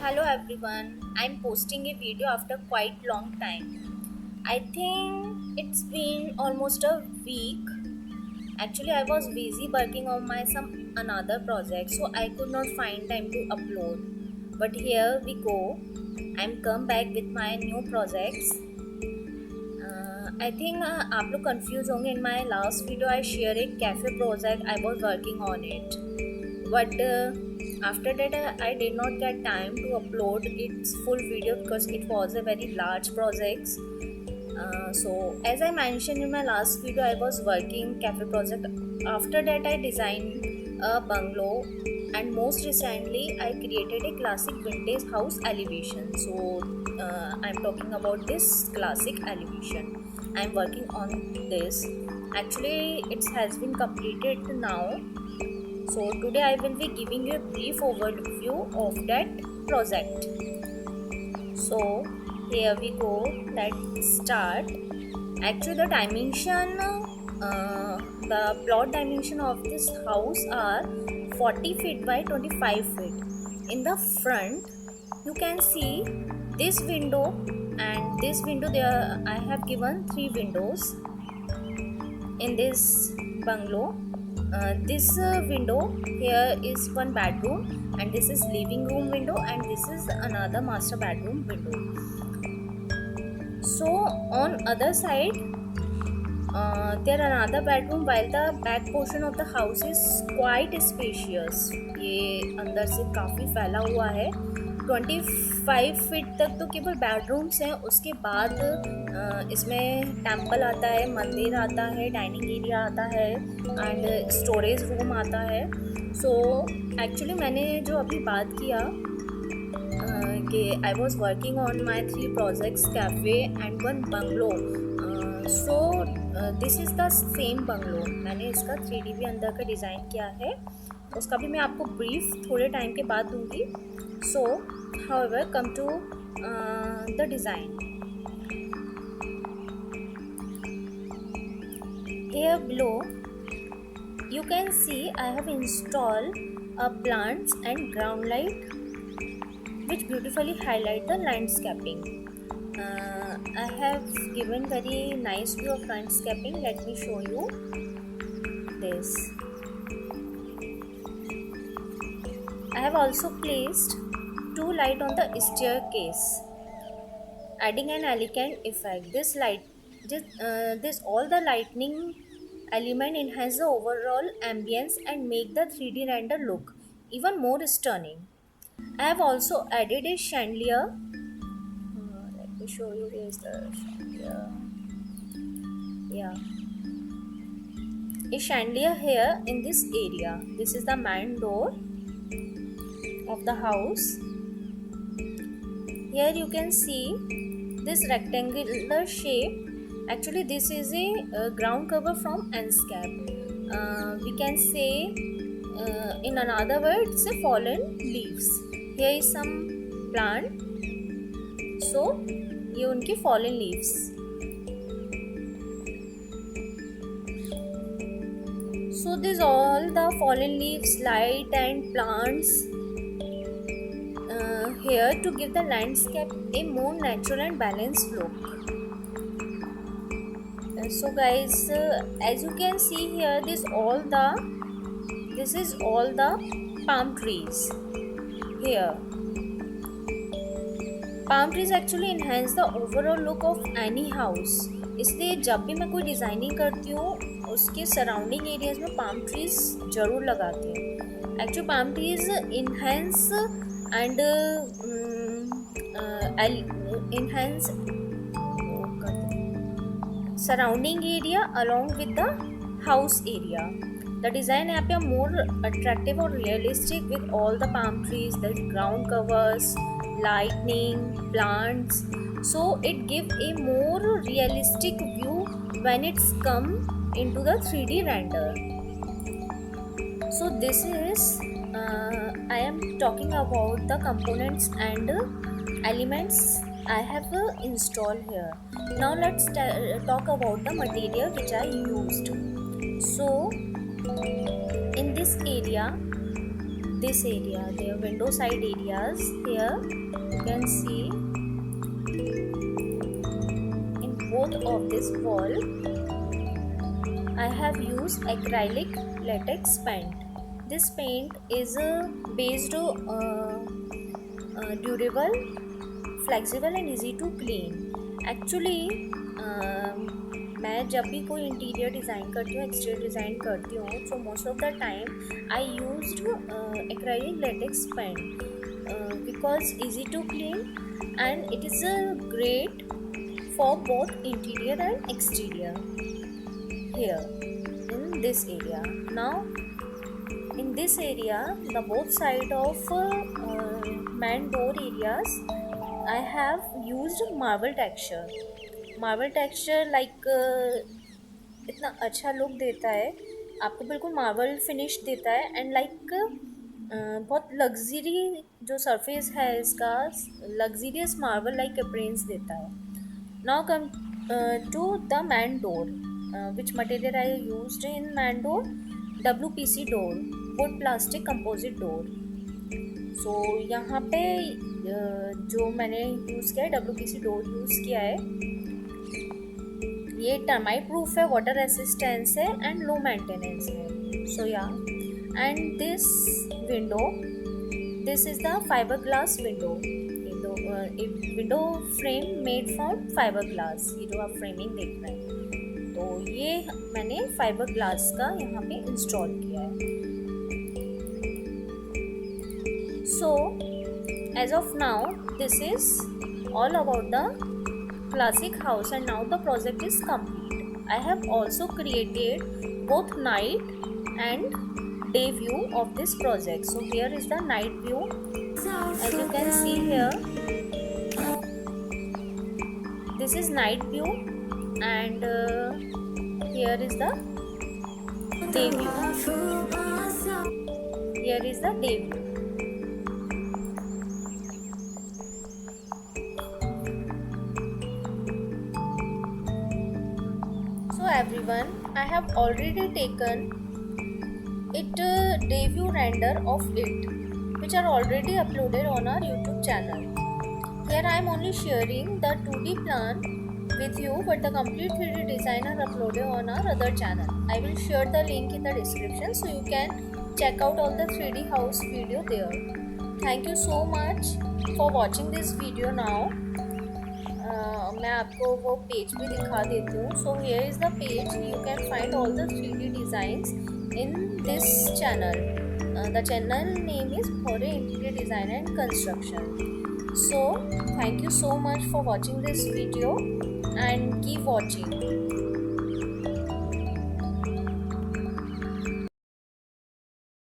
Hello everyone, I'm posting a video after quite long time. I think it's been almost a week. Actually, I was busy working on my some another project, so I could not find time to upload. But here we go. I'm come back with my new projects. I think आप लोग confused होंगे. In my last video, I shared a cafe project. I was working on it. But after that I did not get time to upload its full video because it was a very large project. So as I mentioned in my last video, I was working cafe project. After that I designed a bungalow, and most recently I created a classic vintage house elevation. So I'm talking about this classic elevation. I'm working on this. Actually it has been completed now. So today I will be giving you a brief overview of that project. So here we go. Let's start. Actually the plot dimension of this house are 40 feet by 25 feet. In the front you can see this window and this window. There I have given 3 windows in this bungalow. This window here is one bedroom, and this is living room window, and this is another master bedroom window. So on other side there another bedroom, while the back portion of the house is quite spacious. ये अंदर से काफ़ी फैला हुआ है. 25 feet तक तो केवल बेडरूम्स हैं. उसके बाद इसमें टेम्पल आता है, मंदिर आता है, डाइनिंग एरिया आता है एंड स्टोरेज रूम आता है. सो एक्चुअली मैंने जो अभी बात किया कि I was working on my 3 projects, cafe and 1 bungalow. So this is the same bungalow. मैंने इसका 3D भी अंदर का डिज़ाइन किया है. उसका भी मैं आपको ब्रीफ थोड़े टाइम के बाद दूंगी. So, however, come to the design. Here below, you can see I have installed plants and ground light, which beautifully highlight the landscaping. I have given very nice view of landscaping. Let me show you this. I have also placed 2 lights on the staircase, adding an elegant effect. This all the lightning element enhance the overall ambience and make the 3D render look even more stunning. I have also added a chandelier. Let me show you. Here is the chandelier. Yeah, a chandelier here in this area. This is the main door of the house. Here you can see this rectangular shape. Actually this is a ground cover from Enscape. We can say in another word it's a fallen leaves. Here is some plant, so ये उनके fallen leaves. So this all the fallen leaves, light and plants here to give the landscape a more natural and balanced look. So guys, as you can see here, this is all the palm trees here. Palm trees actually enhance the overall look of any house. इसलिए जब भी मैं कोई designing करती हूँ उसके surrounding areas में palm trees ज़रूर लगाती हूँ. Actually palm trees enhance and enhance surrounding area along with the house area. The design यहाँ पे more attractive और realistic with all the palm trees, the ground covers, lightning, plants. So it give a more realistic view when it's come into the 3D render. So this is I am talking about the components and elements I have installed here. Now let's talk about the material which I used. So in this area this area, their window side areas. Here you can see in both of this wall I have used acrylic latex paint. This paint is based durable, flexible and easy to clean. Actually मैं जब भी कोई interior design करती हूँ, exterior design करती हूँ, so most of the time I used acrylic latex paint because easy to clean and it is great for both interior and exterior. Here in this area, now in this area, the both side of main door areas I have used marble texture. Marble texture like इतना अच्छा look देता है आपको, बिल्कुल marble finish देता है and like बहुत luxury जो सरफेस है इसका, लग्जरियस मार्बल लाइक अपीयरेंस देता है. Now come to the main door, which material I used in main door, WPC door, wood plastic composite door. So यहाँ पे जो मैंने यूज़ किया है WPC डोर यूज़ किया है. ये टर्माइट प्रूफ है, वाटर रेसिस्टेंस है एंड लो मेंटेनेंस है. सो या and this window, this is the fibre glass window. Window frame made from fibre glass. ये जो आप फ्रेमिंग देख रहे हैं, तो ये मैंने फाइबर ग्लास का यहाँ पे इंस्टॉल किया है. So as of now this is all about the classic house and now the project is complete. I have also created both night and day view of this project. So here is the night view. As you can see here, this is night view and here is the day view. Here is the day view. Everyone, I have already taken it day view render of it, which are already uploaded on our YouTube channel. Here I am only sharing the 2D plan with you, but the complete 3D design are uploaded on our other channel. I will share the link in the description so you can check out all the 3D house video there. Thank you so much for watching this video now. मैं आपको वो page भी दिखा देती हूँ. So here is the page, you can find all the 3D designs in this channel. The channel name is Bhore interior design and construction. So thank you so much for watching this video and keep watching.